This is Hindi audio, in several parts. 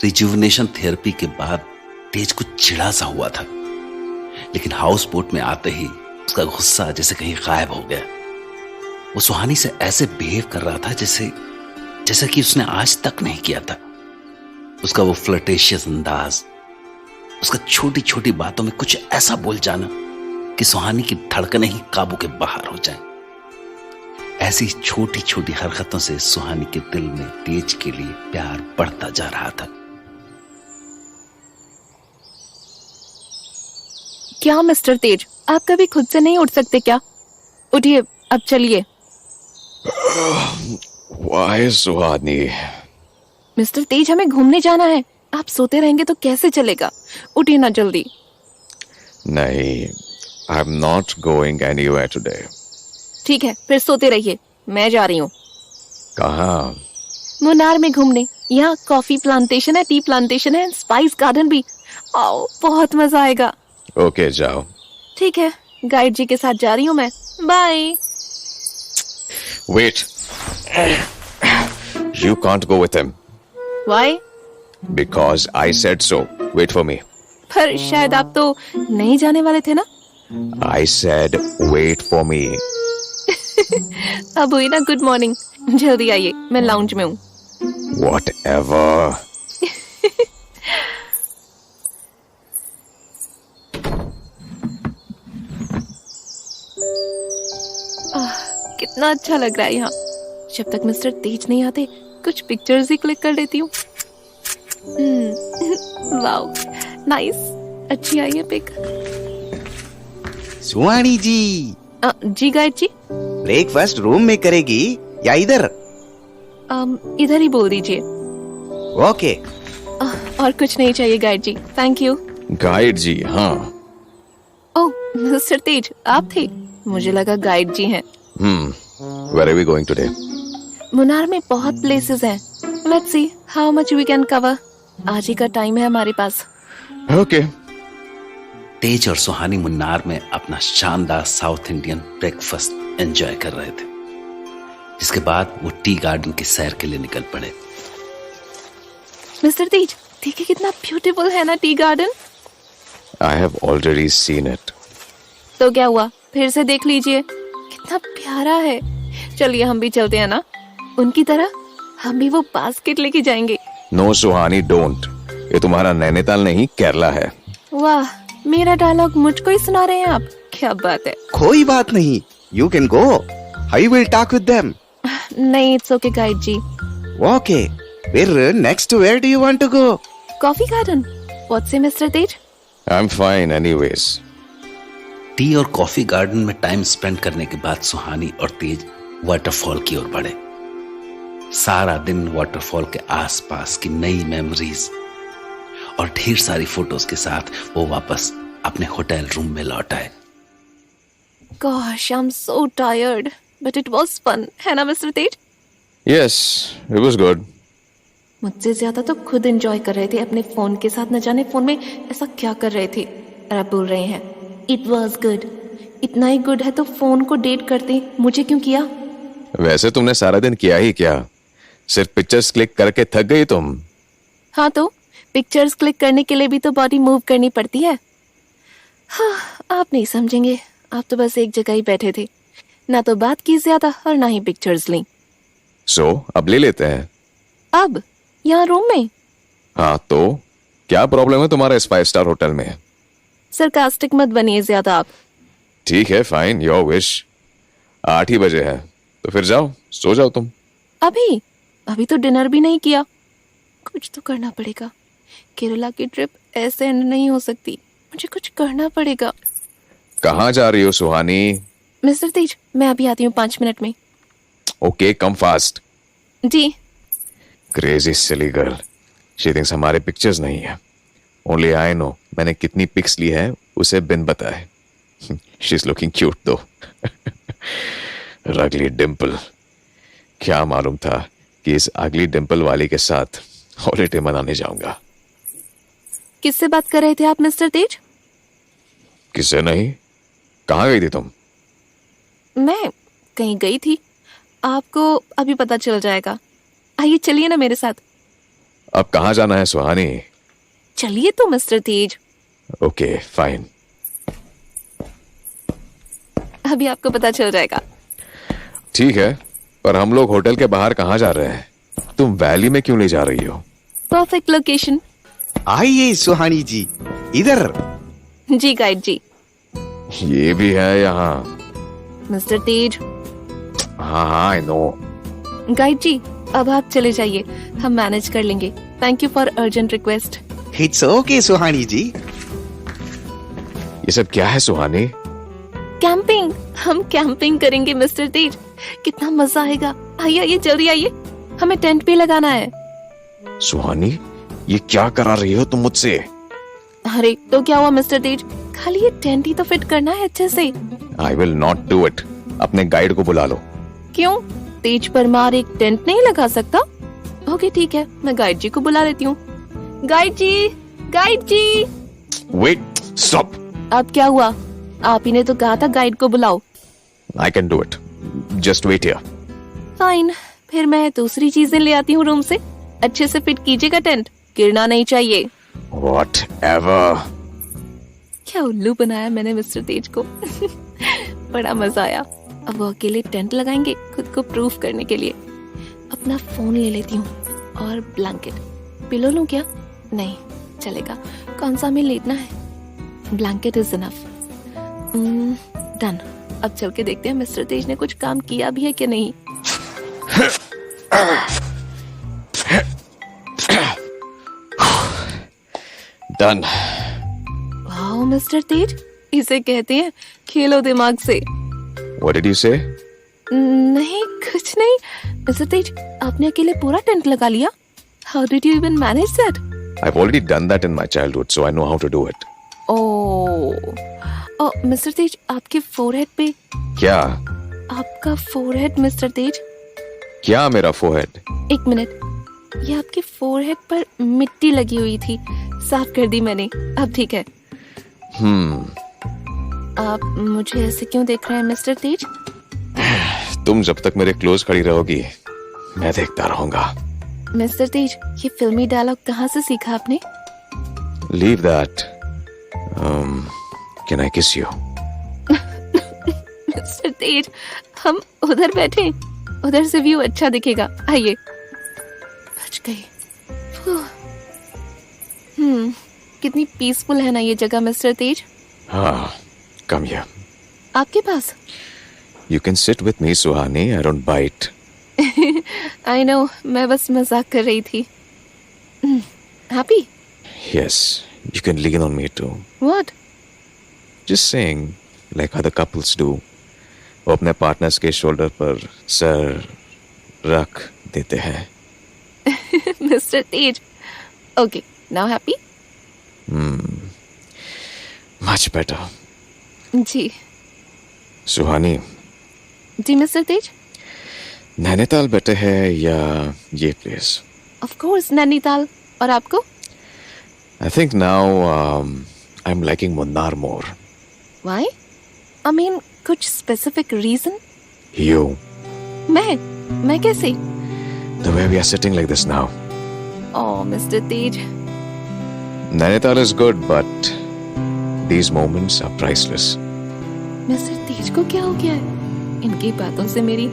रिजुविनेशन थेरेपी के बाद तेज कुछ चिढ़ा सा हुआ था, लेकिन हाउस बोट में आते ही उसका गुस्सा जैसे कहीं गायब हो गया। वो सुहानी से ऐसे बिहेव कर रहा था जैसे कि उसने आज तक नहीं किया था। उसका वो फ्लर्टेशियस अंदाज, उसका छोटी छोटी बातों में कुछ ऐसा बोल जाना कि सुहानी की धड़कनें ही काबू के बाहर हो जाएं। ऐसी छोटी छोटी हरकतों से सुहानी के दिल में तेज के लिए प्यार बढ़ता जा रहा था। क्या मिस्टर तेज, आप कभी खुद से नहीं उठ सकते क्या? उठिए, अब चलिए। Why, Suhani? मिस्टर तेज, हमें घूमने जाना है। आप सोते रहेंगे तो कैसे चलेगा? उठिए ना जल्दी। नहीं, I'm not going anywhere today. ठीक है, फिर सोते रहिए, मैं जा रही हूँ। कहाँ? मुन्नार में घूमने। यहाँ कॉफी प्लांटेशन है, टी प्लांटेशन है, स्पाइस गार्डन भी। आओ, बहुत मजा आएगा। ओके, जाओ। ठीक है, गाइड जी के साथ जा रही हूँ मैं। Bye. Wait. You can't go with him. Why? Because I said so. Wait for me. पर शायद आप तो नहीं जाने वाले थे ना? I said wait for me. अब हुई ना गुड मॉर्निंग। जल्दी आइए, मैं लाउंज में हूँ। Whatever. कितना अच्छा लग रहा है यहाँ। जब तक मिस्टर तेज नहीं आते कुछ पिक्चर्स ही क्लिक कर लेती हूँ। वाओ, नाइस, अच्छी आई है पिक। सुहानी जी, जी गाइड जी। ब्रेकफास्ट रूम में करेगी या इधर? इधर ही बोल दीजिए। ओके। और कुछ नहीं चाहिए guide ji, thank you. Guide ji, हाँ। ओह मिस्टर तेज, आप थे? मुझे लगा गाइड जी हैं। Where are we going today? Munnar में बहुत प्लेसेस हैं। Let's see how much we can cover. आज ही का टाइम है हमारे पास। Okay. तेज और सुहानी मुन्नार में अपना शानदार साउथ इंडियन ब्रेकफास्ट एंजॉय कर रहे थे, जिसके बाद वो टी गार्डन की सैर के लिए निकल पड़े। मिस्टर तेज, देखिए कितना ब्यूटीफुल है ना tea garden. I have already seen it. तो क्या हुआ, फिर से देख लीजिए, कितना प्यारा है। चलिए हम भी चलते हैं ना, उनकी तरह हम भी वो बास्केट लेके जाएंगे। No, Suhani, don't. ये तुम्हारा नैनीताल नहीं, केरला है। वाह, मेरा डायलॉग मुझको ही सुना रहे हैं आप। क्या बात है। कोई बात नहीं, you can go. I will talk with them. नहीं, it's okay guide ji. Okay, फिर next where do you want to go? Coffee garden. What's से mister Tej? I'm fine anyways. Tea और कॉफी गार्डन में टाइम स्पेंड करने के बाद सुहानी और तेज वाटरफॉल की ओर बढ़े। सारा दिन वाटरफॉल के आसपास की नई मेमोरीज और ढेर सारी फोटोज के साथ वो वापस अपने होटल रूम में लौट आए। Gosh, I'm so tired, but it was fun, है ना mister Tej? Yes, it was good. मुझसे ज्यादा तो खुद एंजॉय कर रहे थे अपने फोन के साथ। न जाने फोन में ऐसा क्या कर रहे थे। और आप बोल रहे हैं इट वॉज गुड। इतना ही गुड है तो फोन को डेट करते, मुझे क्यों किया? वैसे तुमने सारा दिन किया ही क्या? सिर्फ पिक्चर्स क्लिक करके थक गई तुम? हाँ, तो पिक्चर्स क्लिक करने के लिए भी तो बॉडी मूव करनी पड़ती है। हाँ, आप नहीं समझेंगे। आप तो बस एक जगह ही बैठे थे, ना तो बात की ज्यादा और ना ही पिक्चर्स ली। सो अब ले लेते हैं। अब यहाँ रूम में? हाँ, तो क्या प्रॉब्लम है तुम्हारा इस 5 स्टार होटल में? सरकास्टिक मत बनिए ज्यादा आप। ठीक है, फाइन, योर विश। 8 ही बजे है तो फिर जाओ, सो जाओ तुम। अभी तो डिनर भी नहीं किया। कुछ तो करना पड़ेगा। केरला की ट्रिप ऐसे एंड नहीं हो सकती, मुझे कुछ करना पड़ेगा। कहाँ जा रही हो सुहानी? मिस्टर तेज, मैं अभी आती हूँ 5 मिनट में। Okay, come fast. जी। Crazy silly girl, she thinks हमारे पिक्चर्स नहीं है। ओनली आई नो मैंने कितनी पिक्स ली है उसे बिन बताए। शी इज लुकिंग क्यूट दो। रगली डिम्पल। क्या मालूम था कि इस अगली डिम्पल वाली के साथ हॉलिडे मनाने जाऊंगा। किससे बात कर रहे थे आप मिस्टर तेज? किसे नहीं, कहाँ गई थी तुम? मैं कहीं गई थी, आपको अभी पता चल जाएगा। आइए चलिए ना मेरे साथ। अब कहाँ जाना है सुहानी? चलिए तो मिस्टर तेज, ओके फाइन। अभी आपको पता चल जाएगा। ठीक है, पर हम लोग होटल के बाहर कहाँ जा रहे हैं? तुम वैली में क्यों ले जा रही हो? Perfect location. आइए सुहानी जी, इधर। जी गाइड जी। ये भी है यहाँ? मिस्टर तेज। हाँ हाँ आई नो। गाइड जी, अब आप चले जाइए, हम मैनेज कर लेंगे। Thank you for urgent request. It's okay Suhani ji. ये सब क्या है सुहानी? कैंपिंग, हम कैंपिंग करेंगे मिस्टर तेज। कितना मजा आएगा। आइए आइए जल्दी आइए, हमें टेंट भी लगाना है। सुहानी, ये क्या करा रही हो तुम मुझसे? अरे तो क्या हुआ मिस्टर तेज, खाली ये टेंट ही तो फिट करना है अच्छे से। I will not do it. अपने गाइड को बुला लो। क्यों, तेज परमार एक टेंट नहीं लगा सकता? ओके ठीक है, मैं गाइड जी को बुला लेती हूँ। Guide ji, guide ji. Wait, stop. अब क्या हुआ? आप ही ने तो कहा था गाइड को बुलाओ। I can do it, just wait here. Fine, फिर मैं दूसरी चीजें ले आती हूँ रूम से। अच्छे से फिट कीजिएगा टेंट, गिरना नहीं चाहिए। Whatever. क्या उल्लू बनाया मैंने मिस्टर तेज को। बड़ा मजा आया। अब वो अकेले टेंट लगाएंगे खुद को प्रूफ करने के लिए। अपना फोन ले लेती हूँ और ब्लैंकेट। पिलो लूं क्या? नहीं चलेगा, कौन सा में लेटना है। Blanket is enough. डन। अब चल के देखते हैं मिस्टर तेज ने कुछ काम किया भी है कि नहीं। Done. वाओ मिस्टर तेज, इसे कहते हैं खेलो दिमाग से। What did you say? नहीं कुछ नहीं। मिस्टर तेज, आपने अकेले पूरा टेंट लगा लिया? How did you even manage that? I've already done that in my childhood, so I know how to do it. ओह, मिस्टर तेज, आपके फोरहेड पे। क्या? आपका फोरहेड मिस्टर तेज। क्या मेरा forehead? एक मिनट, ये आपके फोरहेड पर मिट्टी लगी हुई थी, साफ कर दी मैंने, अब ठीक है। आप मुझे ऐसे क्यों देख रहे हैं मिस्टर तेज? तुम जब तक मेरे क्लोज खड़ी रहोगी, मैं देखता रहूंगा। मिस्टर तेज, ये फिल्मी डायलॉग कहाँ से सीखा आपने? Leave that. Can I kiss you? Mister Tej, हम उधर बैठे, उधर से व्यू अच्छा दिखेगा। आइए। बच गई। कितनी पीसफुल है ना ये जगह मिस्टर तेज। हाँ, come here. आपके पास? You can sit with me, Suhani. I don't bite. I know, मैं बस मजाक कर रही थी। Happy? Yes, you can lean on me too. What? Just saying, like other couples do. वो अपने पार्टनर्स के शोल्डर पर सर रख देते हैं। Mister Tej, okay, now happy? Much better. जी सुहानी, जी मिस्टर तेज। नैनीताल बेटर है या ये प्लेस? Of course Nainital. और आपको? I think now I'm liking Munnar more. Why? I mean कुछ स्पेसिफिक रीजन? You, मैं कैसे? the way we are sitting like this now. Oh mister Tej. Nainital is good, but these moments are priceless. Mister Tej को क्या हो गया है? इनकी बातों से मेरी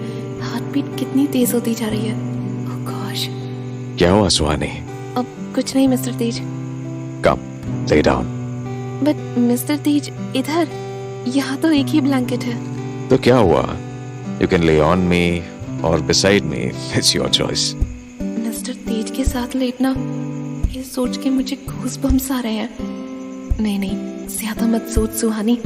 हार्ट बीट कितनी तेज होती जा रही है। Oh gosh. क्या हुआ सुहानी? अब कुछ नहीं mister Tej. Come, lay down. But mister Tej, इधर यहाँ तो एक ही ब्लैंकेट है। तो क्या हुआ? You can lay on me or beside me. It's your choice. Mister Tej के साथ लेटना, ये सोच के मुझे गूज़बम्स आ रहे हैं। नहीं नहीं, ज्यादा मत सोच सुहानी,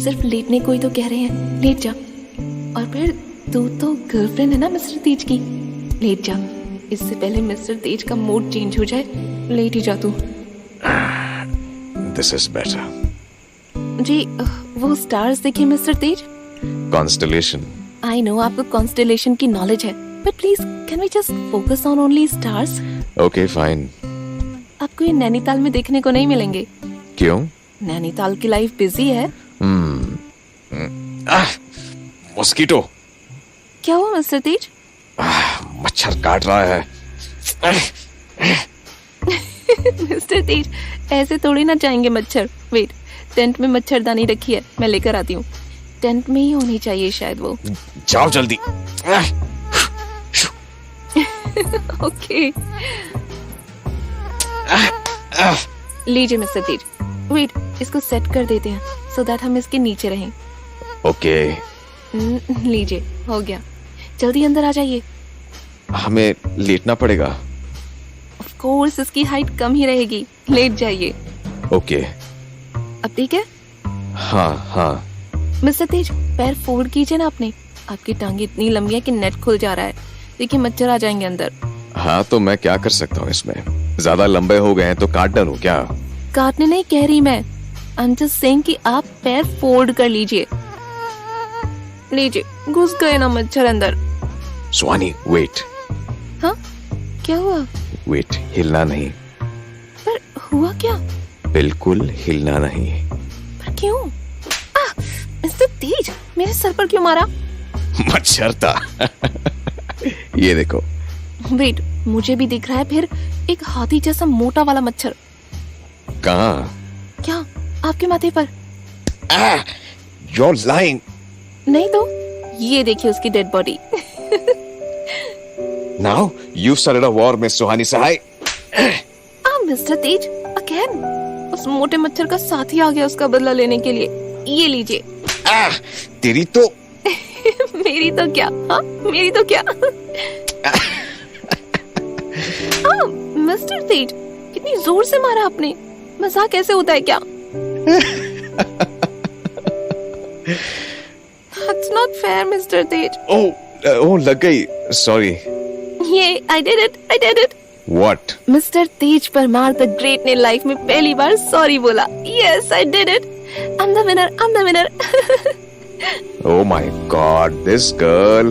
सिर्फ लेटने को ही तो कह रहे हैं, लेट जा। और फिर तू तो गर्लफ्रेंड है ना मिस्टर तेज की, लेट जा। इससे पहले मिस्टर तेज का मूड चेंज हो जाए, लेट ही जा तू। This is better. जी, वो स्टार्स देखिए mister Tej. Constellation. I know आपको कॉन्स्टेलेशन की नॉलेज है, but please can we just focus on only stars? Okay, fine. आपको ये नैनीताल में देखने को नहीं मिलेंगे। क्यों? नैनीताल की लाइफ बिजी है। मॉस्किटो। क्या हुआ मिस्टर तेज? मच्छर काट रहा है। मिस्टर तेज, ऐसे थोड़ी ना जाएंगे मच्छर। वेट, टेंट में मच्छरदानी रखी है, मैं लेकर आती हूँ। टेंट में ही होनी चाहिए शायद वो। जाओ जल्दी। ओके, लीजिए मिस्टर तेज। वेट, इसको सेट कर देते हैं सो दैट हम इसके नीचे रहें। ओके, लीजिए, हो गया। जल्दी अंदर आ जाइए। हमें लेटना पड़ेगा। ऑफ कोर्स, इसकी हाइट कम ही रहेगी, लेट जाइए। ओके। अब ठीक है? हाँ हाँ। मिस्टर तेज, पैर फोल्ड कीजिए ना अपने। आपकी टांगे इतनी लंबी है कि नेट खुल जा रहा है। देखिए मच्छर आ जाएंगे अंदर। हाँ, तो मैं क्या कर सकता हूँ इसमें? ज्यादा लंबे हो गए हैं तो काट डालूं क्या? काटने नहीं कह रही मैं, आई एम जस्ट सेइंग कि आप पैर फोल्ड कर लीजिए। लीजिए, घुस गए ना मच्छर अंदर। सुहानी, वेट। हाँ, क्या हुआ? वेट, हिलना नहीं। पर हुआ क्या? बिल्कुल हिलना नहीं। पर क्यों? मिस्टर तेज, मेरे सर पर क्यों मारा? मच्छर था। ये देखो। वेट, मुझे भी दिख रहा है फिर एक हाथी जैसा मोटा वाला मच्छर। कहाँ? क्या आपके माथे पर? You're lying. नहीं तो, ये देखिए उसकी dead body. Now you started a war, Miss Suhani Sahay. Mister Tej, again उस मोटे मच्छर का साथी आ गया उसका बदला लेने के लिए। ये लीजिए। तेरी तो। मेरी तो क्या? हाँ, मेरी तो क्या? हाँ, मिस्टर तेज, कितनी जोर से मारा आपने। मजाक कैसे होता है क्या? That's not fair, मिस्टर तेज। ओह, लग गई। Sorry. ये I did it. What? Mister Tej Parmar the great ने लाइफ में पहली बार सॉरी बोला। Yes, I did it. I'm the winner. Oh my God, this girl.